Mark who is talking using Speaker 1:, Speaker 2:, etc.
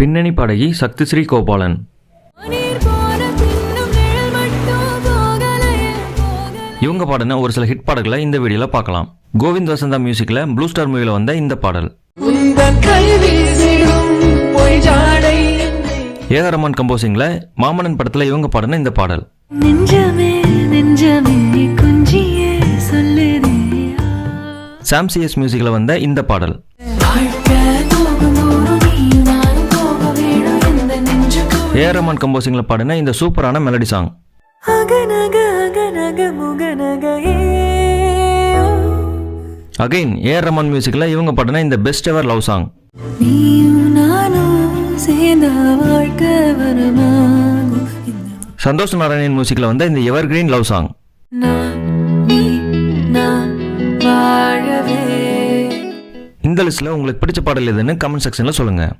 Speaker 1: பின்னணி பாடகி சக்திஸ்ரீ கோபாலன். இவங்க பாடின ஒரு சில ஹிட் பாடல்களை இந்த வீடியோவில் பார்க்கலாம். கோவிந்த் வசந்தா மியூசிக்கில் ப்ளூ ஸ்டார் மூவியில் வந்த இந்த பாடல். ஏஆர் ரஹ்மான் கம்போசிங்கில் மாமன்னன் படத்தில் இவங்க பாடின இந்த பாடல். சாம் சிஎஸ் மியூசிக்கில் வந்த இந்த பாடல். ஏஆர் ரஹ்மான் கம்போசிங்கில் பாடின இந்த சூப்பரான melody song. Again A R Rahman மியூசிக்கில் இவங்க பாடின இந்த best ever love song. Santhosh Narayanan மியூசிக்கில் வந்த இந்த எவர் கிரீன் லவ் சாங். இந்த லிஸ்ட்டில் உங்களுக்கு பிடிச்ச பாடல் எதுன்னு கமெண்ட் செக்ஷனில் சொல்லுங்கள்.